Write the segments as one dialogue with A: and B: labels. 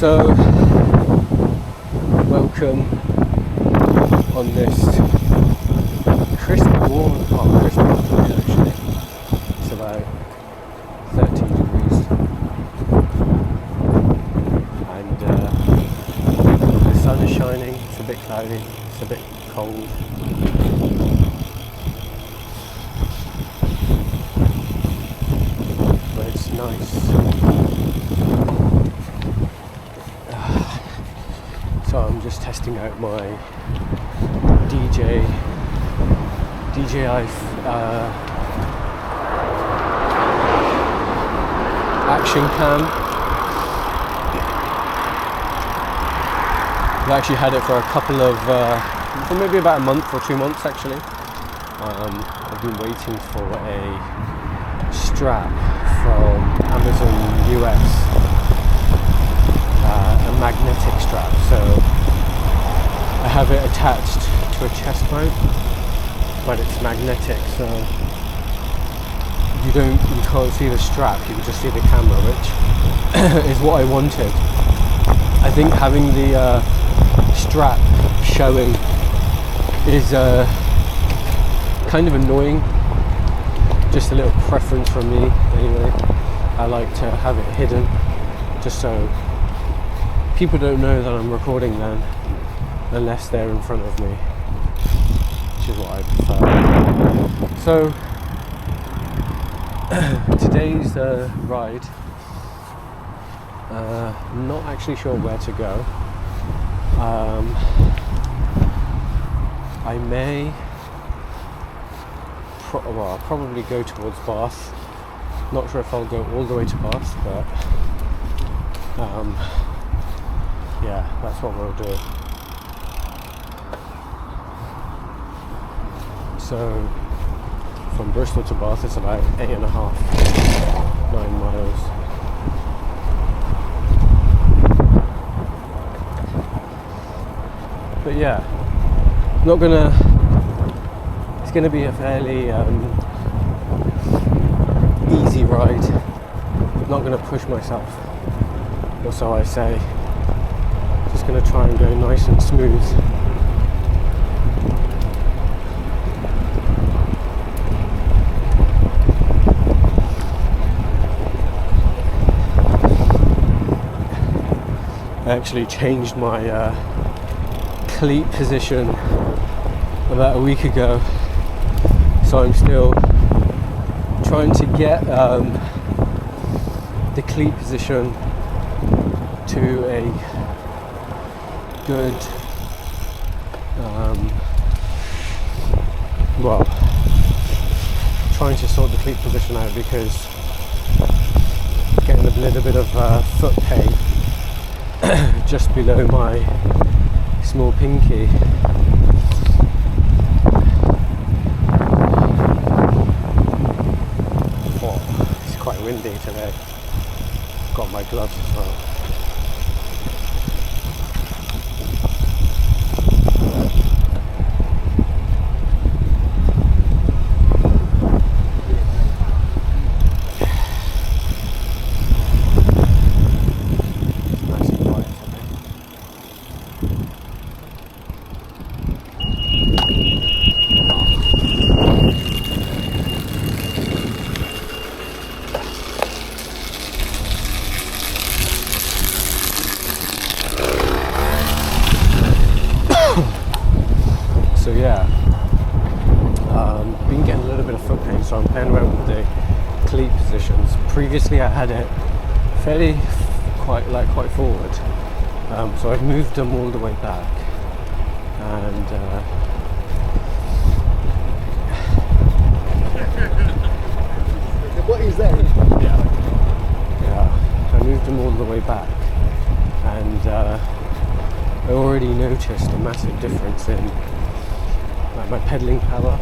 A: So, welcome on this crisp, warm, crisp afternoon actually. It's about 13 degrees. And the sun is shining, it's a bit cloudy, it's a bit cold. But it's nice. So I'm just testing out my DJI action cam. I've actually had it for a couple of, for maybe about a month or 2 months actually. I've been waiting for a strap from Amazon US, a magnetic strap. So I have it attached to a chest mount, but it's magnetic, so you can't see the strap, you can just see the camera, which is what I wanted. I think having the strap showing is kind of annoying, just a little preference from me anyway. I like to have it hidden, just so people don't know that I'm recording then, unless they're in front of me, which is what I prefer. So today's ride, I'm not actually sure where to go. I may I'll probably go towards Bath. Not sure if I'll go all the way to Bath, but yeah, that's what we'll do. So from Bristol to Bath it's about 8.5, 9 miles. But yeah, it's gonna be a fairly easy ride. Not gonna push myself, or so I say. Just gonna try and go nice and smooth. I actually changed my cleat position about a week ago, so I'm still trying to get the cleat position to a good trying to sort the cleat position out, because getting a little bit of foot pain just below my small pinky. Oh, it's quite windy today. Got my gloves as well. So yeah, been getting a little bit of foot pain, so I'm playing around with the cleat positions. Previously I had it fairly quite forward, so I've moved them all the way back, and
B: what is that?
A: Yeah, I moved them all the way back, and I already noticed a massive difference in my pedaling power.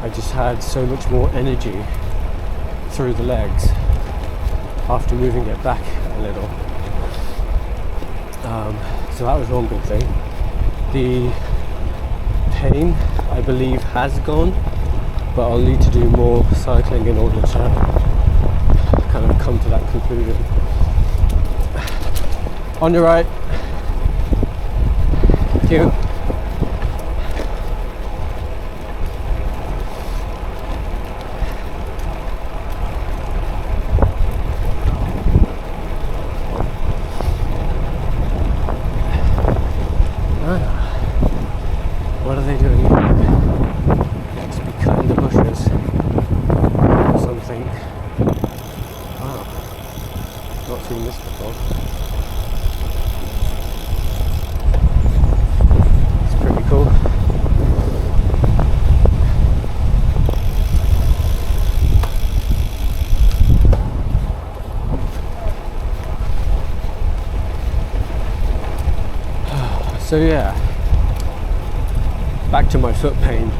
A: I just had so much more energy through the legs after moving it back a little. So that was one good thing. The pain, I believe, has gone, but I'll need to do more cycling in order to kind of come to that conclusion. On your right. Thank you. What are they doing here? Must be cutting the bushes or something. Wow, not seen this before. It's pretty cool. So yeah, back to my foot pain.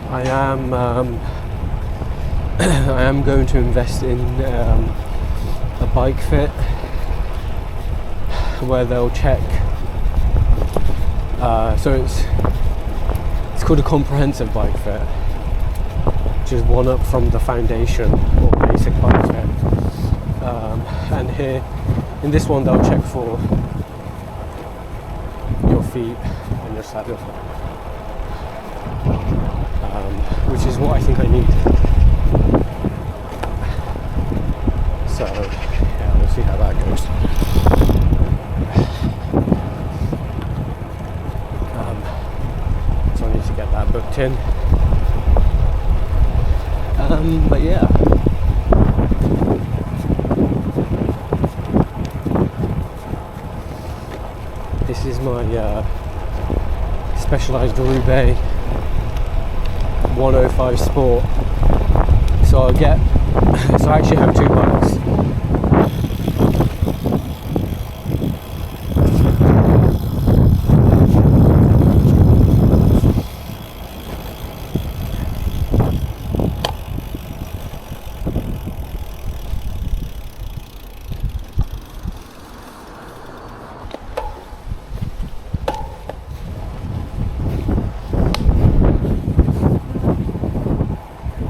A: I am going to invest in a bike fit where they'll check. So it's called a comprehensive bike fit, which is one up from the foundation or basic bike fit. And here in this one they'll check for your feet and your saddle, which is what I think I need. So yeah, we'll see how that goes. So I need to get that booked in. But yeah. This is my Specialized Roubaix 105 Sport. So I actually have two bikes.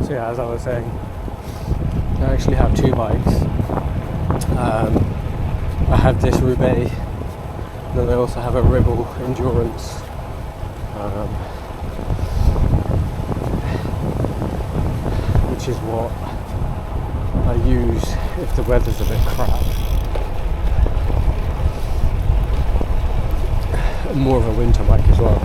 A: So yeah, as I was saying, I actually have two bikes. I have this Roubaix, and then I also have a Roubaix Endurance. Which is what I use if the weather's a bit crap. More of a winter bike as well.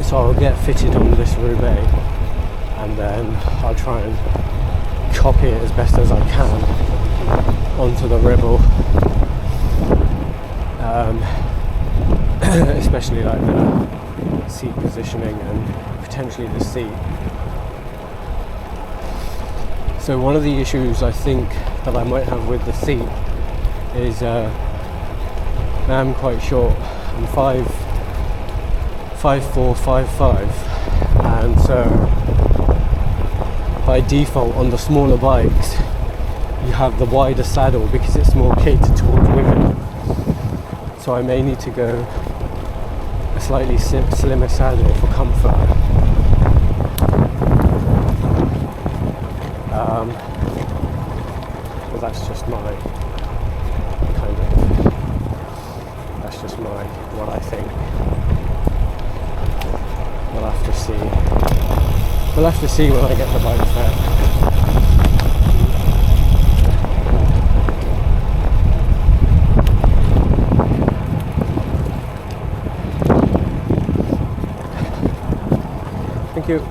A: So I'll get fitted on this Roubaix and then I'll try and copy it as best as I can onto the Rebel, especially like the seat positioning and potentially the seat. So one of the issues I think that I might have with the seat is I'm quite short. I'm 5'4", 5'5", and so by default on the smaller bikes you have the wider saddle because it's more catered towards women. So I may need to go a slightly slimmer saddle for comfort. But that's just my what I think. We'll have to see. We'll have to see when I get the bike fit. Thank you.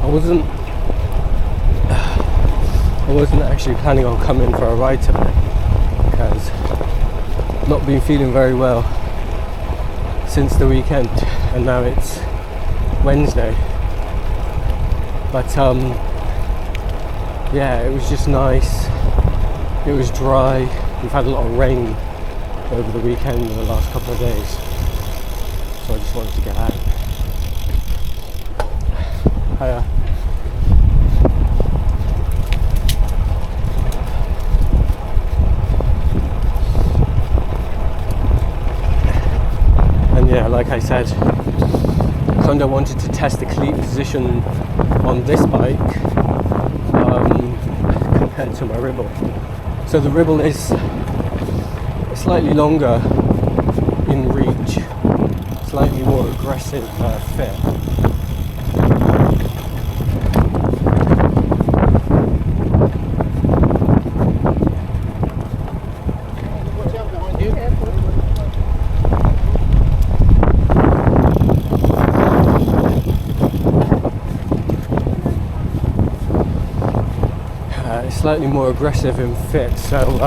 A: I wasn't actually planning on coming for a ride today because I've not been feeling very well since the weekend. and now it's Wednesday. But yeah, it was just nice. It was dry. We've had a lot of rain over the weekend and the last couple of days, so I just wanted to get out. Hiya. And yeah, like I said, kind of wanted to test the cleat position on this bike compared to my Ribble. So the Ribble is slightly longer in reach, slightly more aggressive fit. Slightly more aggressive in fit, so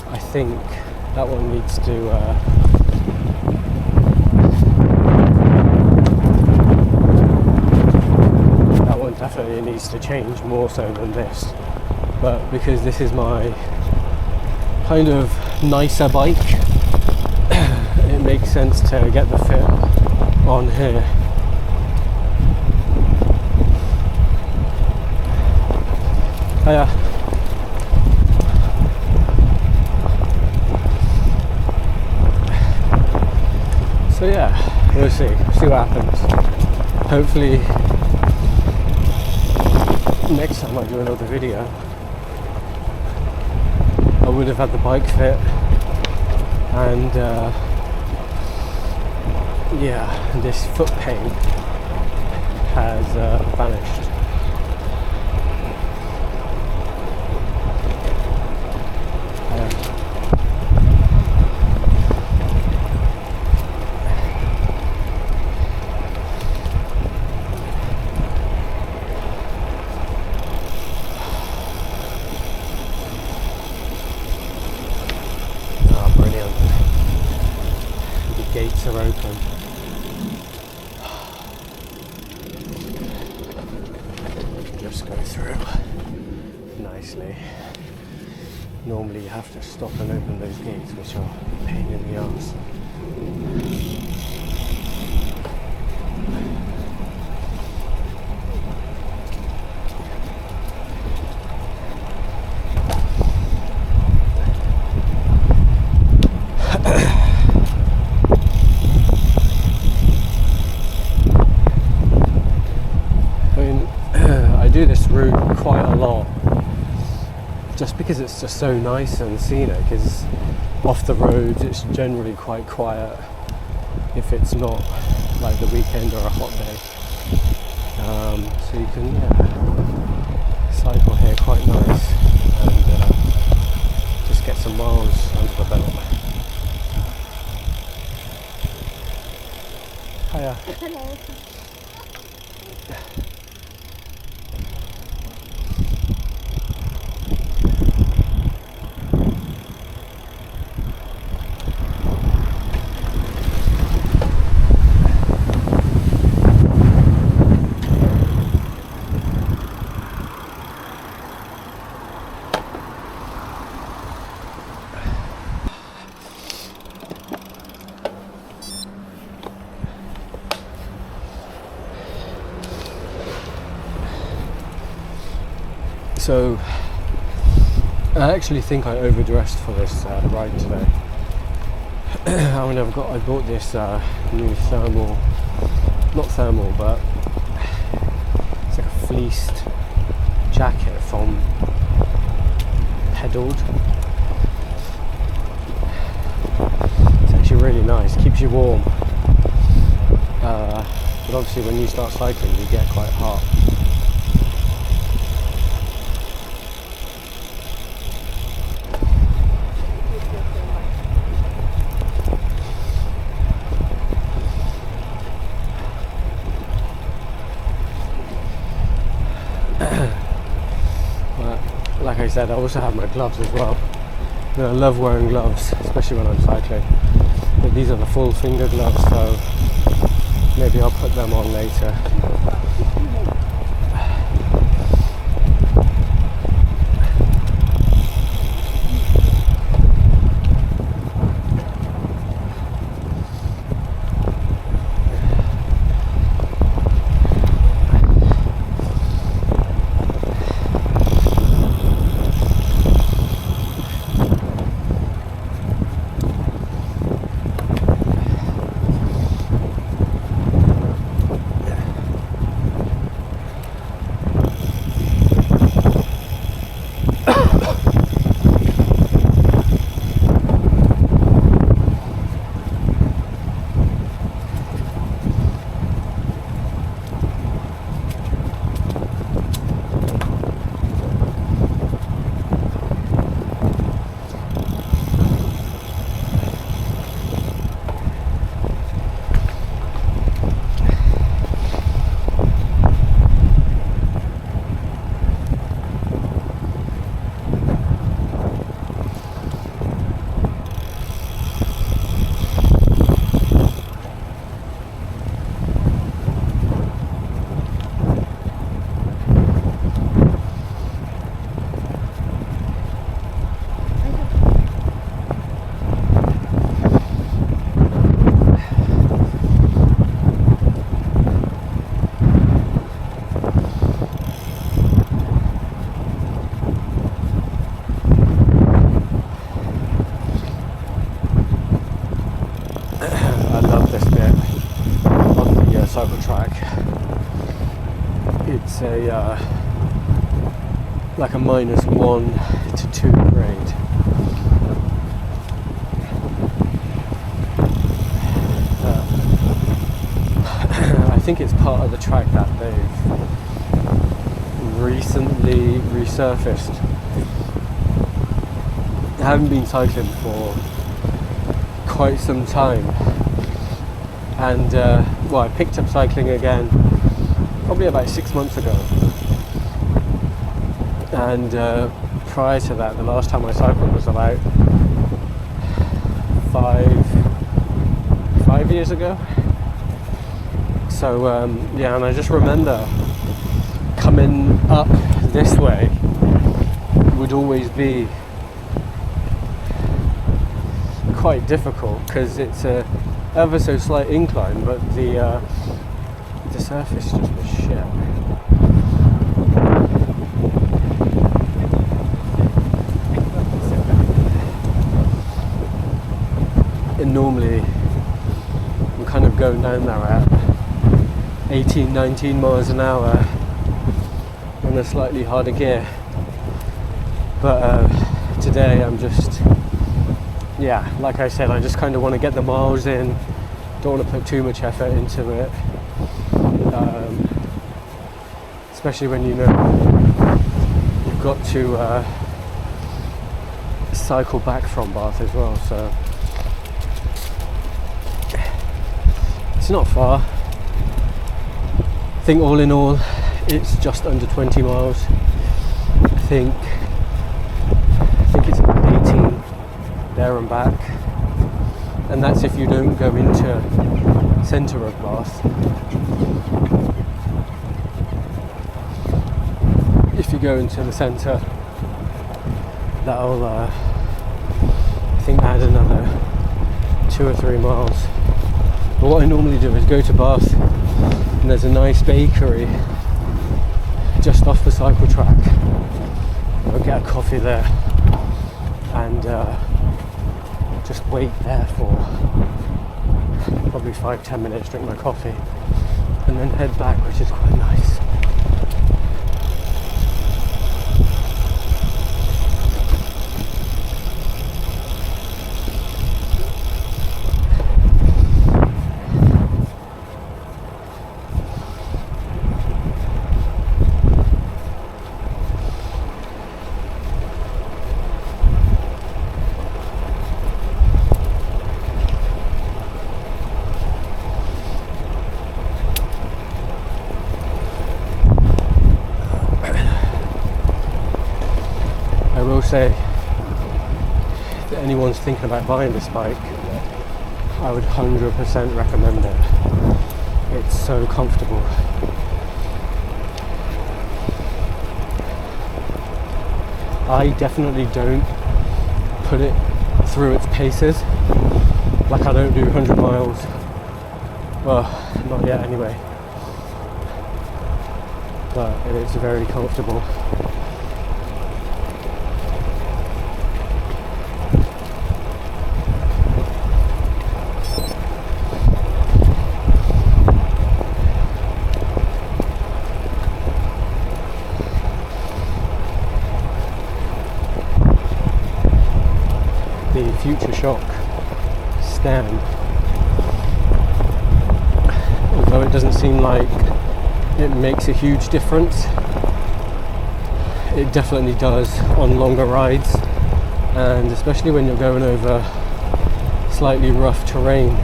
A: I think that one needs to that one definitely needs to change more so than this, but because this is my kind of nicer bike, it makes sense to get the fit on here. Hiya. So yeah, we'll see what happens. Hopefully next time I do another video I would have had the bike fit, and yeah, this foot pain has vanished. Gates are open. Just go through nicely. Normally you have to stop and open those gates, which are a pain in the arse. I do this route quite a lot just because it's just so nice and scenic. Because off the roads it's generally quite quiet if it's not like the weekend or a hot day, so you can cycle here quite nice and just get some miles under the belt. Hiya.
B: Hello.
A: So I actually think I overdressed for this ride today. I mean, I bought this new thermal, not thermal, but it's like a fleeced jacket from Pedaled. It's actually really nice, keeps you warm. But obviously when you start cycling you get quite hot. Like I said, I also have my gloves as well, I love wearing gloves, especially when I'm cycling. But these are the full finger gloves, so maybe I'll put them on later. Cycle track. It's a like a -1 to 2 grade. I think it's part of the track that they've recently resurfaced. I haven't been cycling for quite some time, and I picked up cycling again probably about 6 months ago, and prior to that, the last time I cycled was about five years ago. So and I just remember coming up this way would always be quite difficult because it's a ever so slight incline, but the surface just was shit. And normally I'm kind of going down there at 18-19 miles an hour on a slightly harder gear, but today I'm just, like I said, I just kind of want to get the miles in, don't want to put too much effort into it, especially when you know you've got to cycle back from Bath as well, so it's not far. I think all in all it's just under 20 miles. I think it's about 18 there and back, and that's if you don't go into centre of Bath. If you go into the centre, that'll I think add another 2 or 3 miles. But what I normally do is go to Bath, and there's a nice bakery just off the cycle track. I'll get a coffee there and just wait there for probably 5-10 minutes, drink my coffee, and then head back, which is quite nice. I will say anyone's thinking about buying this bike, I would 100% recommend it. It's so comfortable. I definitely don't put it through its paces. Like, I don't do 100 miles. Well, not yet anyway. But it's very comfortable. The Future Shock stand, although it doesn't seem like it makes a huge difference, it definitely does on longer rides, and especially when you're going over slightly rough terrain.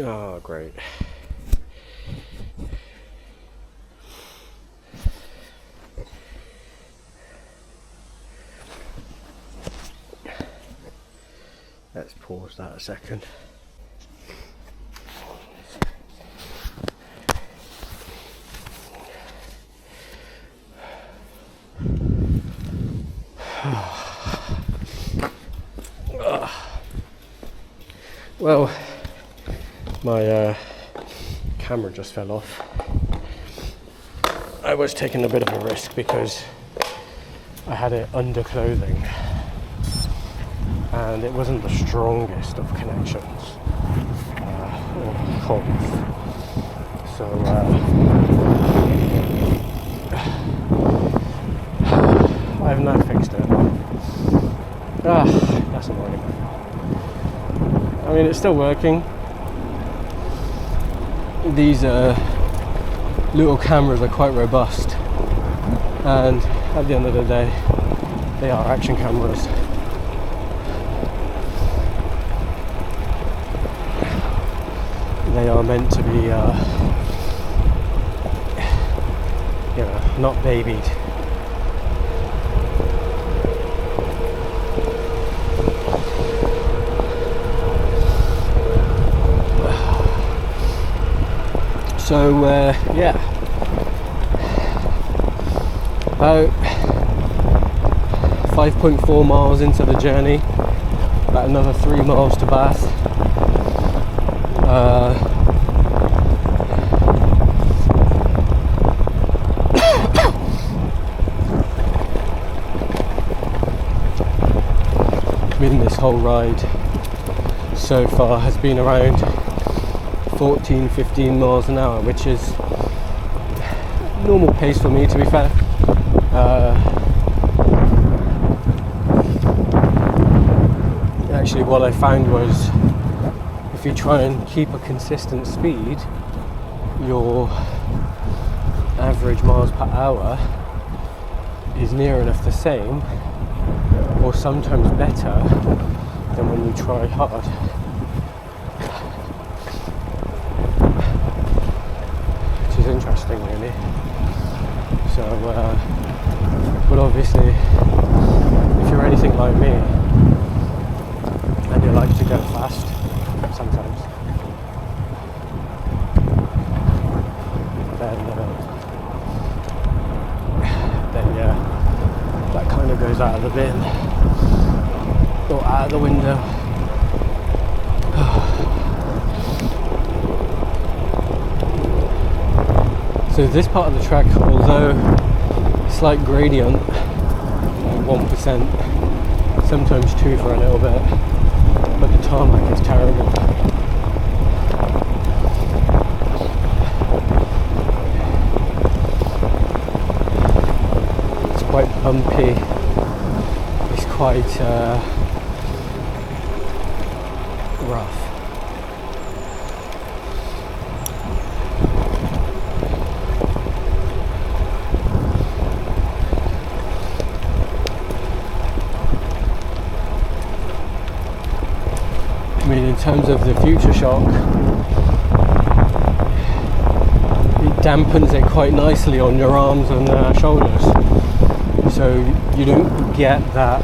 A: Oh, great. Let's pause that a second. Well, my camera just fell off. I was taking a bit of a risk because I had it under clothing and it wasn't the strongest of connections or holds. So I have now fixed it. That's annoying. I mean, it's still working. These little cameras are quite robust, and at the end of the day they are action cameras. They are meant to be not babied. So yeah, about 5.4 miles into the journey, about another 3 miles to Bath. I mean, this whole ride so far has been around 14-15 miles an hour, which is normal pace for me, to be fair. Actually, what I found was if you try and keep a consistent speed, your average miles per hour is near enough the same, or sometimes better, than when you try hard. Interesting, really. So but obviously, if you're anything like me and you like to go fast sometimes, then yeah, that kind of goes out of the bin or out of the window. So this part of the track, although slight gradient, 1%, sometimes 2 for a little bit, but the tarmac is terrible. It's quite bumpy. It's quite rough. I mean, in terms of the future shock, it dampens it quite nicely on your arms and shoulders, so you don't get that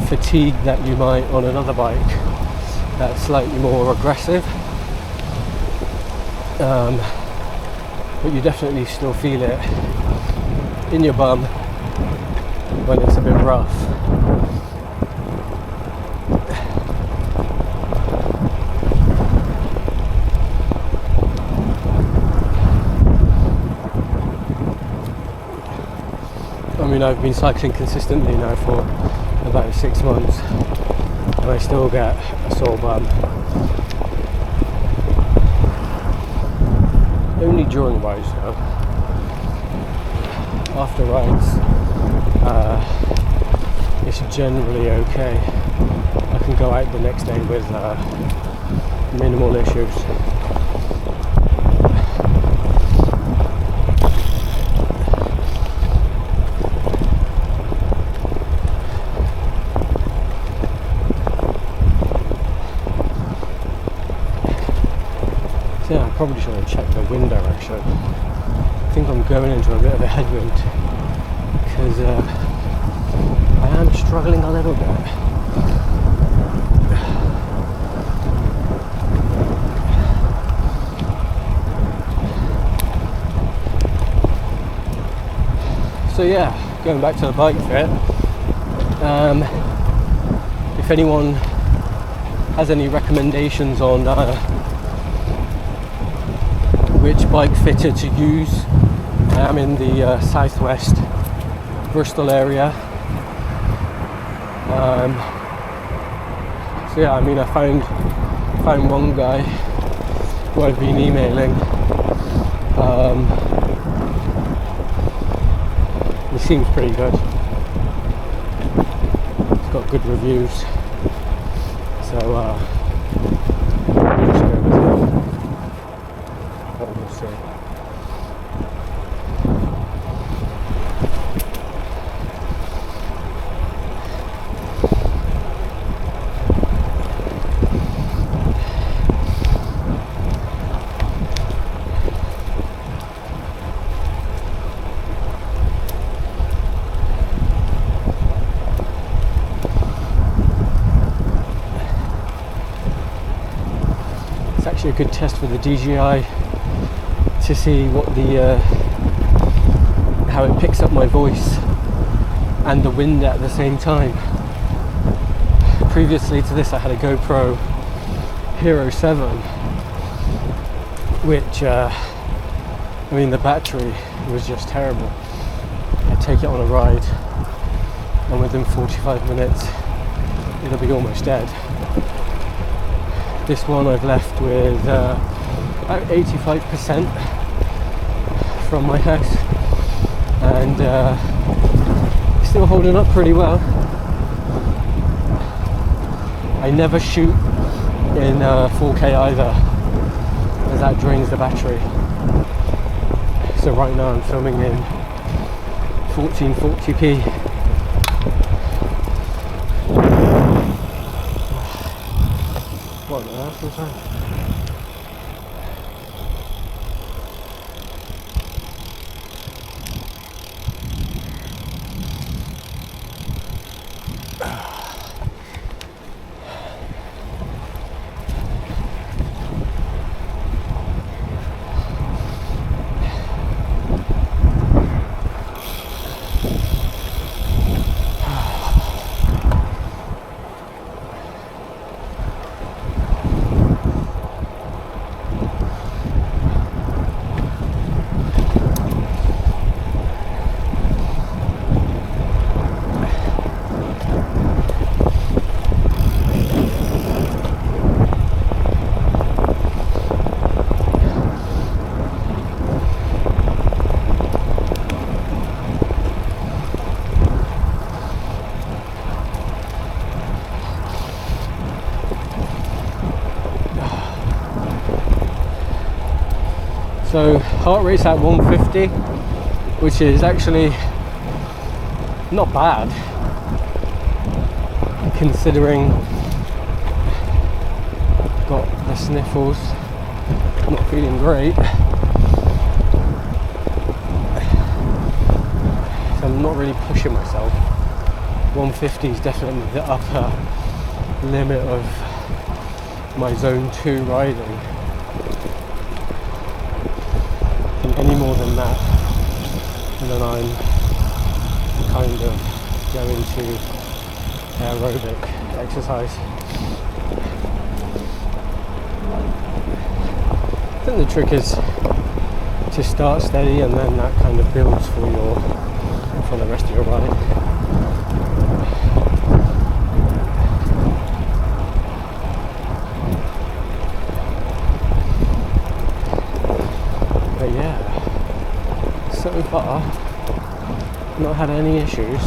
A: fatigue that you might on another bike that's slightly more aggressive, but you definitely still feel it in your bum when it's a bit rough. I mean, I've been cycling consistently now for about 6 months and I still get a sore bum. Only during rides though. After rides, it's generally okay. I can go out the next day with minimal issues. Yeah, I probably should have checked the wind direction. I think I'm going into a bit of a headwind because I am struggling a little bit. So yeah, going back to the bike fit, if anyone has any recommendations on which bike fitter to use, I am in the southwest Bristol area. So yeah, I mean, I found one guy who I've been emailing. He seems pretty good. He's got good reviews. So let's go with him. We'll see. It's actually a good test for the DJI to see what the how it picks up my voice and the wind at the same time. Previously to this I had a GoPro Hero 7, which I mean, the battery was just terrible. I take it on a ride and within 45 minutes it'll be almost dead. This one I've left with about 85% from my house, and still holding up pretty well. I never shoot in 4K either, as that drains the battery. So right now I'm filming in 1440p. What on earth was that? So heart rate's at 150, which is actually not bad considering I've got the sniffles, not feeling great. So I'm not really pushing myself. 150 is definitely the upper limit of my zone 2 riding. I think any more than that, and then I'm kind of going to aerobic exercise. I think the trick is to start steady, and then that kind of builds for the rest of your ride. But yeah, so far not had any issues.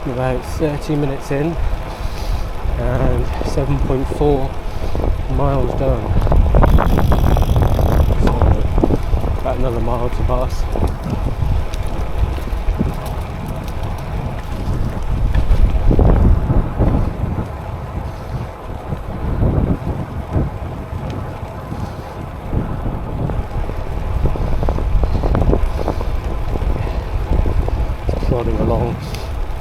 A: I'm about 30 minutes in and 7.4 miles done. So about another mile to pass. Plodding along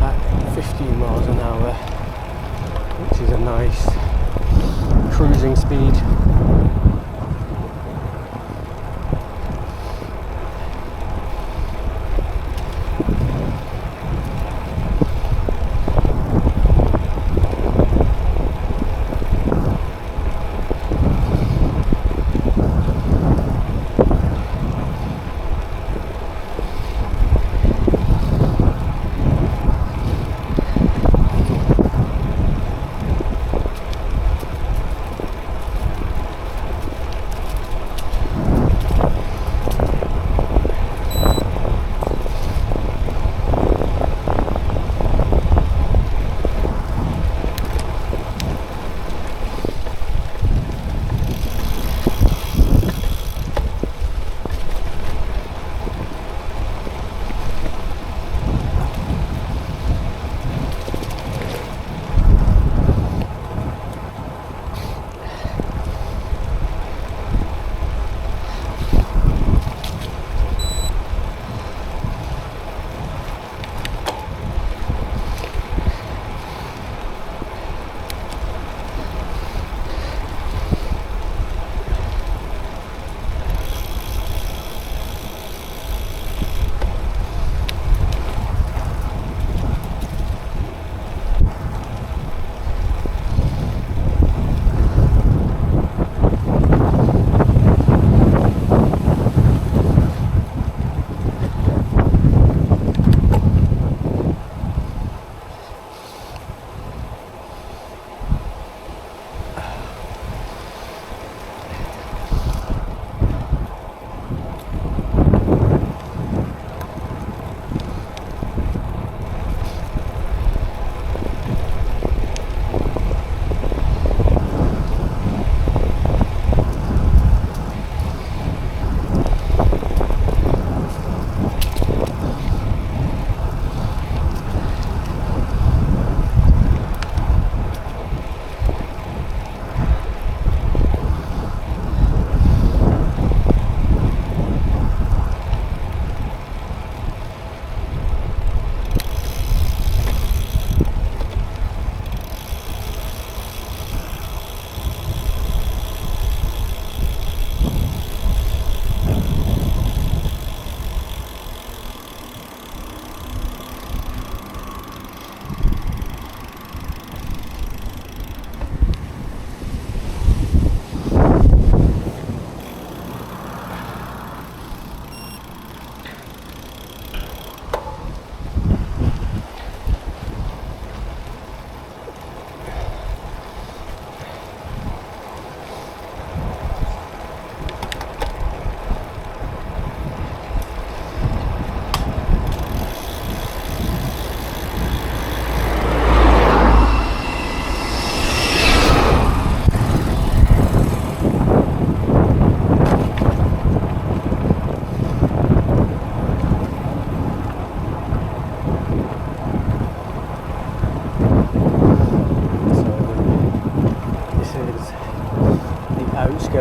A: at 15 miles an hour, which is a nice cruising speed.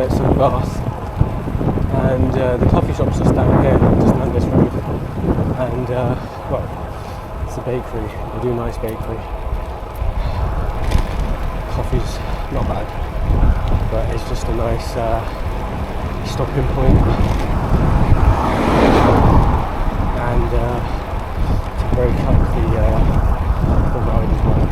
A: outskirts of Bath, and the coffee shop's just down here, just down this road. And well, it's a bakery. They do nice bakery. Coffee's not bad, but it's just a nice stopping point, and to break up the ride as well.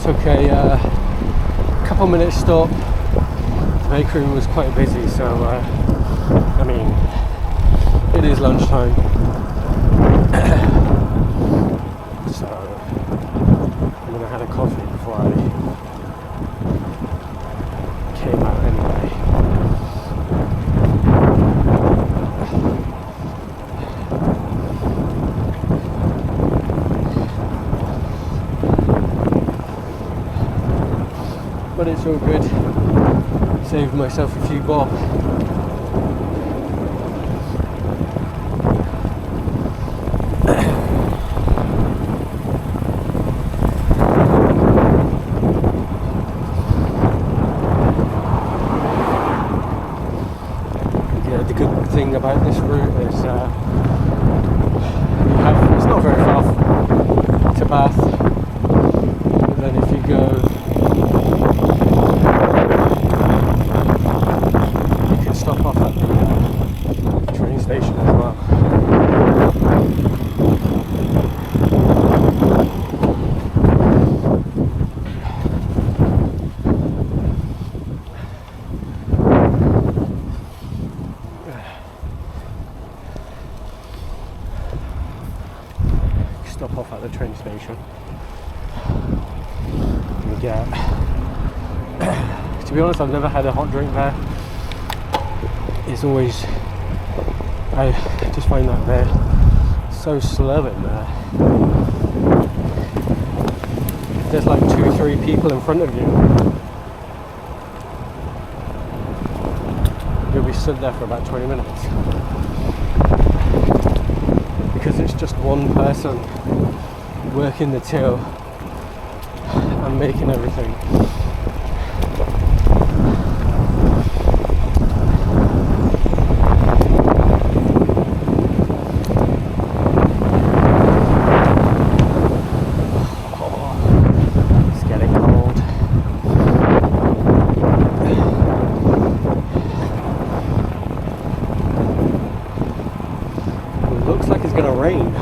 A: Took a couple minute stop. The bakery was quite busy, so I mean, it is lunchtime. So I mean, I had a coffee before I came out anyway. But it's all good. Saved myself a few bob. Yeah, the good thing about this route is it's not very far to Bath, but then if you go, stop off at the train station as well. Stop off at the train station and get to be honest, I've never had a hot drink there. It's always, I just find that they're so slow in there. There's like 2-3 people in front of you, you'll be stood there for about 20 minutes because it's just one person working the till and making everything. Looks like it's gonna rain.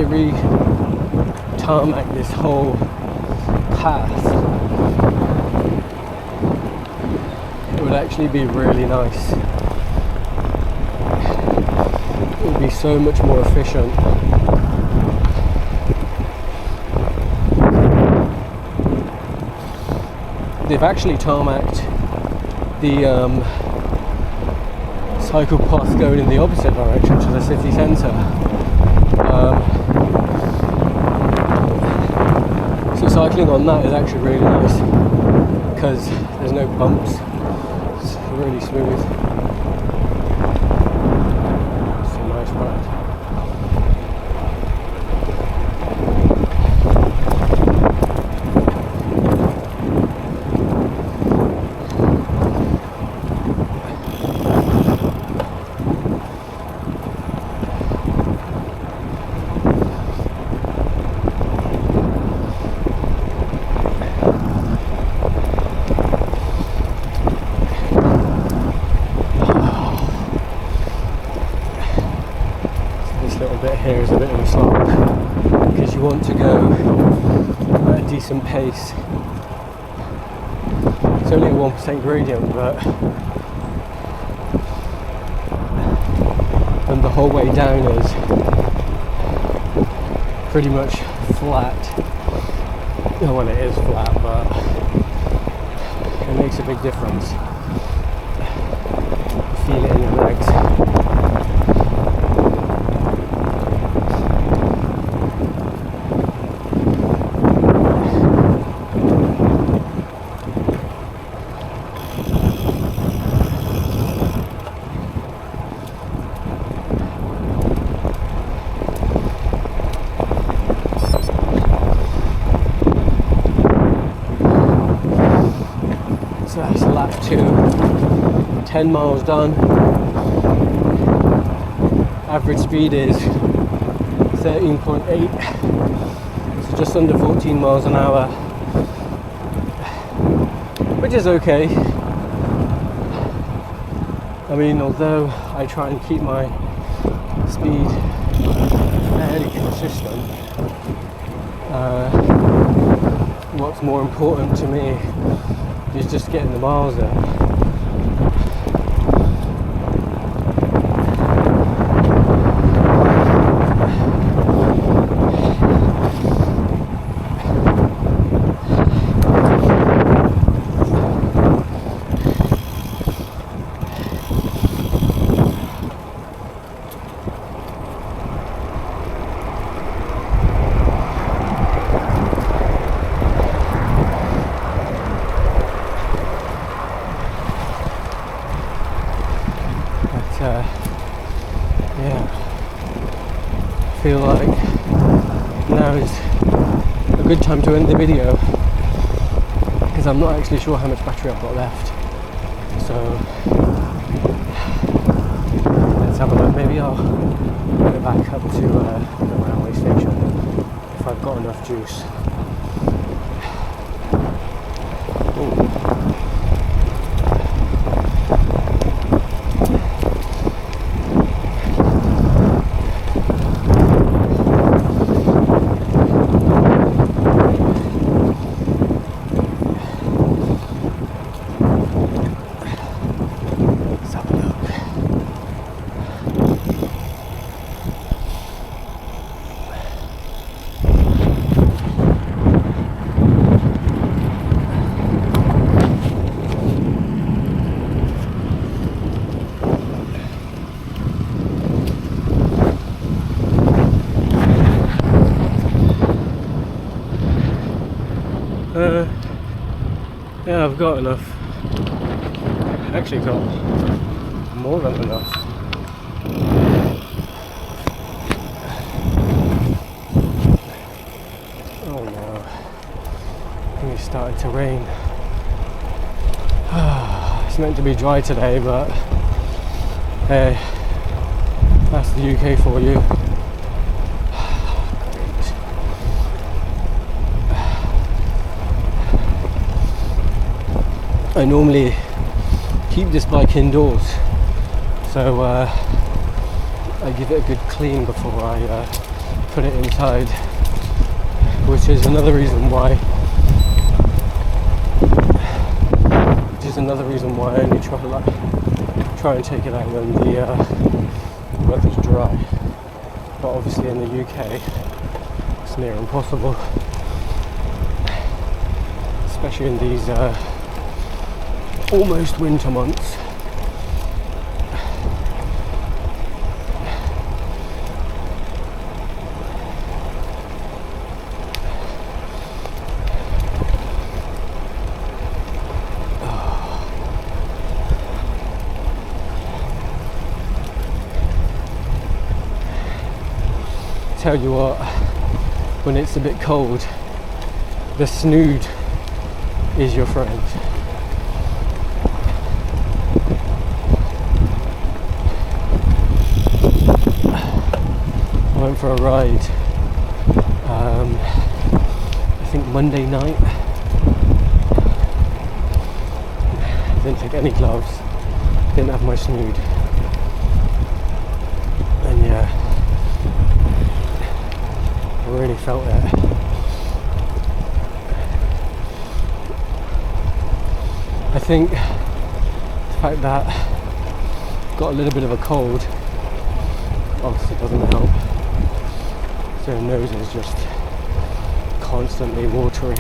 A: they re-tarmac this whole path, it would actually be really nice. It would be so much more efficient. They've actually tarmacked the cycle path going in the opposite direction to the city centre. So cycling on that is actually really nice because there's no bumps. It's really smooth. It's a nice ride. Here is a bit of a slog because you want to go at a decent pace. It's only a 1% gradient, but and the whole way down is pretty much flat. Well, it is flat, but it makes a big difference. You feel it in your legs. So that's lap 2, 10 miles done. Average speed is 13.8, so just under 14 miles an hour, which is okay. I mean, although I try and keep my speed fairly consistent, what's more important to me is just getting the miles in. Yeah, I feel like now is a good time to end the video because I'm not actually sure how much battery I've got left. So let's have a look. Maybe I'll go back up to the railway station if I've got enough juice. Ooh. Yeah, I've got enough. Actually got more than enough. Oh no, I think it's starting to rain. It's meant to be dry today, but hey, that's the UK for you. I normally keep this bike indoors, so I give it a good clean before I put it inside, which is another reason why I only try and take it out when the weather's dry. But obviously in the UK it's near impossible, especially in these almost winter months. Tell you what, when it's a bit cold, the snood is your friend. I went for a ride, I think Monday night. Didn't take any gloves, didn't have my snood, and yeah, I really felt it. I think the fact that I've got a little bit of a cold obviously doesn't help. So your nose is just constantly watery.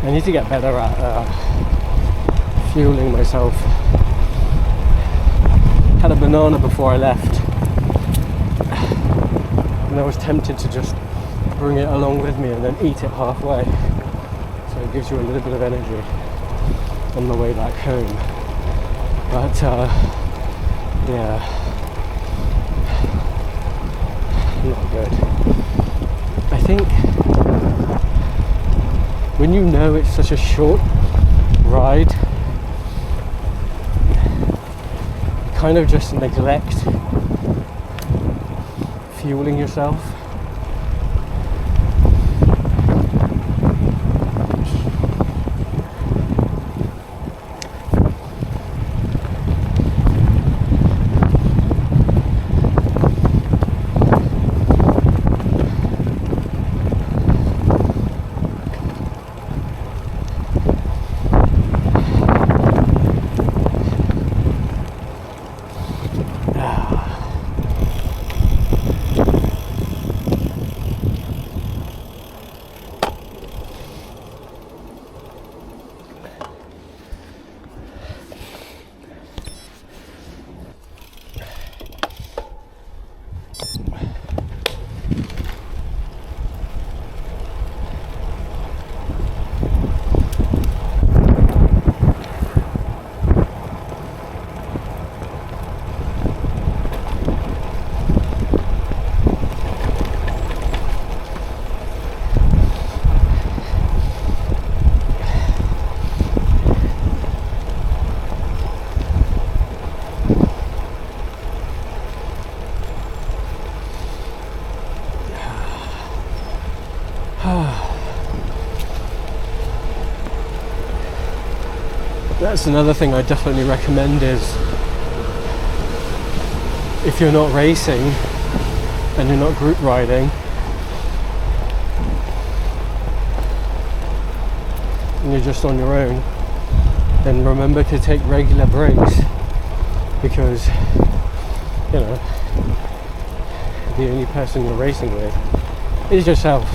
A: I need to get better at fueling myself. Had a banana before I left, and I was tempted to just bring it along with me and then eat it halfway, so it gives you a little bit of energy on the way back home. But yeah, not good. I think when you know it's such a short ride, you kind of just neglect fueling yourself. That's another thing I definitely recommend, is if you're not racing and you're not group riding and you're just on your own, then remember to take regular breaks because, you know, the only person you're racing with is yourself.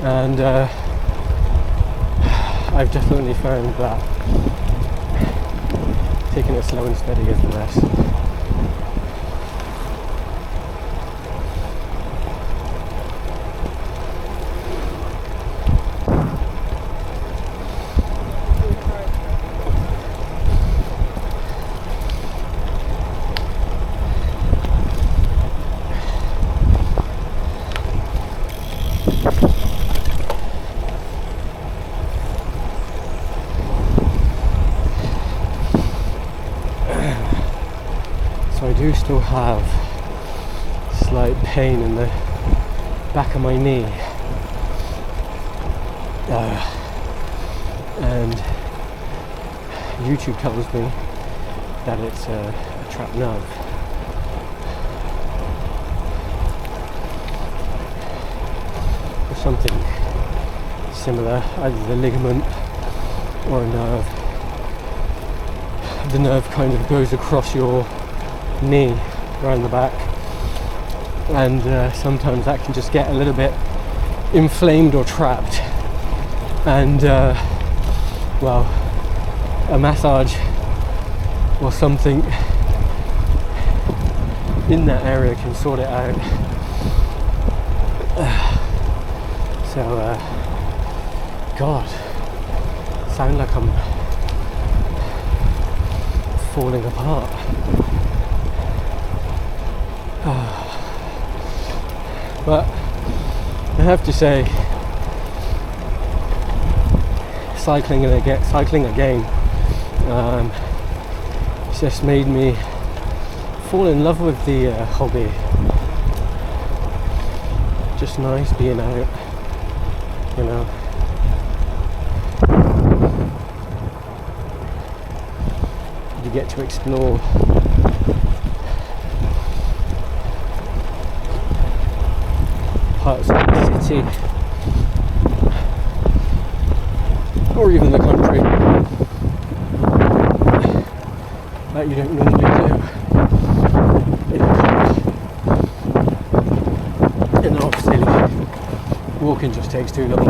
A: And I've definitely found that taking it slow and steady is the best. So I do still have slight pain in the back of my knee, and YouTube tells me that it's a trapped nerve. Or something similar, either the ligament or a nerve. The nerve kind of goes across your knee around the back, and sometimes that can just get a little bit inflamed or trapped, and well, a massage or something in that area can sort it out. So God, sound like I'm falling apart. But I have to say, cycling again, it's just made me fall in love with the hobby. Just nice being out, you know. You get to explore parts of the city, or even the country, that you don't normally do in a car. And obviously walking just takes too long.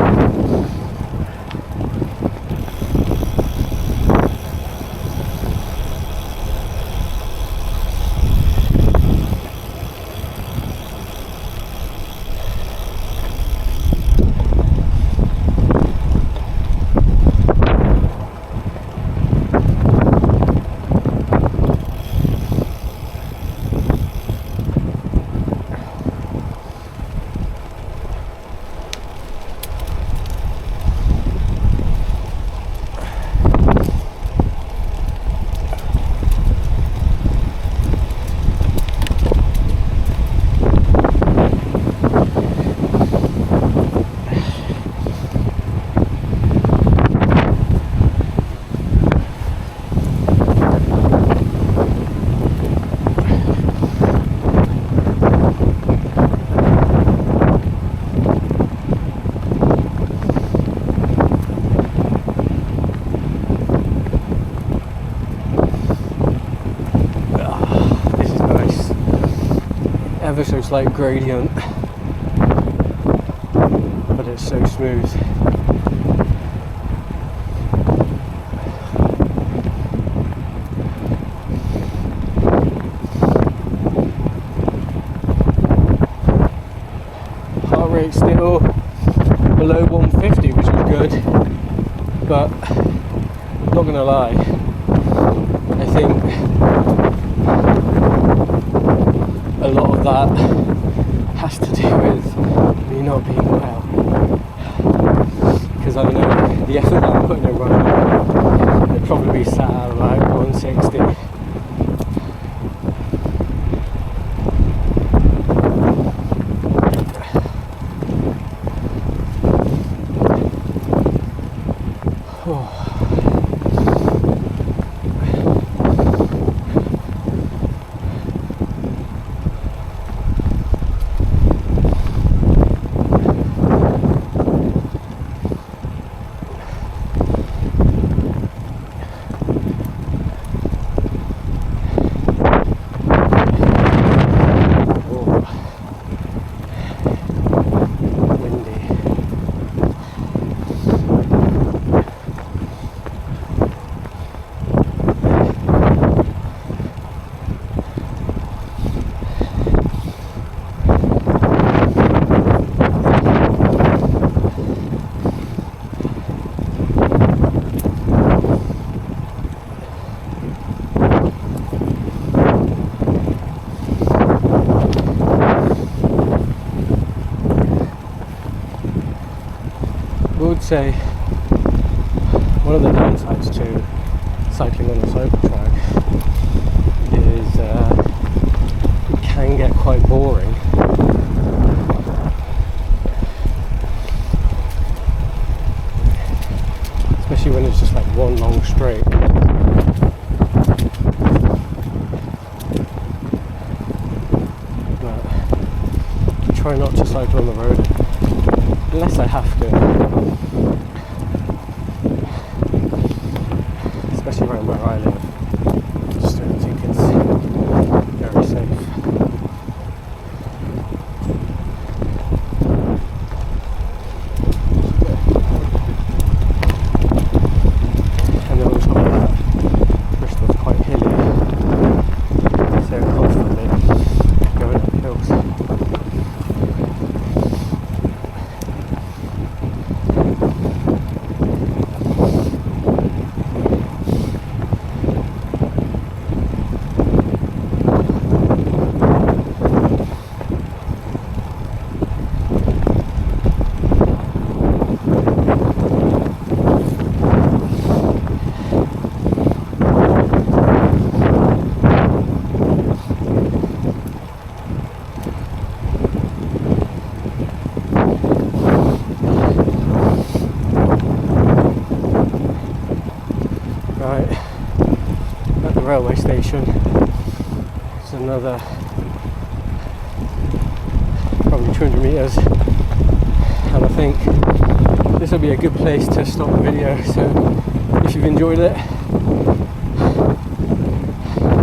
A: Ever so slight gradient, but it's so smooth. Heart rate still below 150, which is good, but not gonna lie, I think a lot of that has to do with me not being well, because I know the effort that I'm putting in right now, I'd probably be sat at about 160. Oh. would say one of the downsides to cycling on a cycle track is it can get quite boring. Especially when it's just like one long straight. But I try not to cycle on the road unless I have to. Especially around where I live. I just don't think it's very safe. And then on top of that, Bristol's quite hilly, so constantly going up hills. Right, at the railway station, it's another probably 200 metres, and I think this will be a good place to stop the video. So if you've enjoyed it,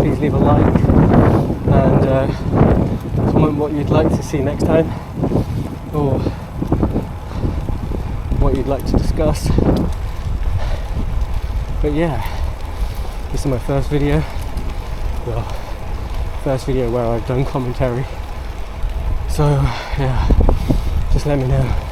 A: please leave a like and comment what you'd like to see next time or what you'd like to discuss. But yeah, this is my first video. Well, first video where I've done commentary. So yeah, just let me know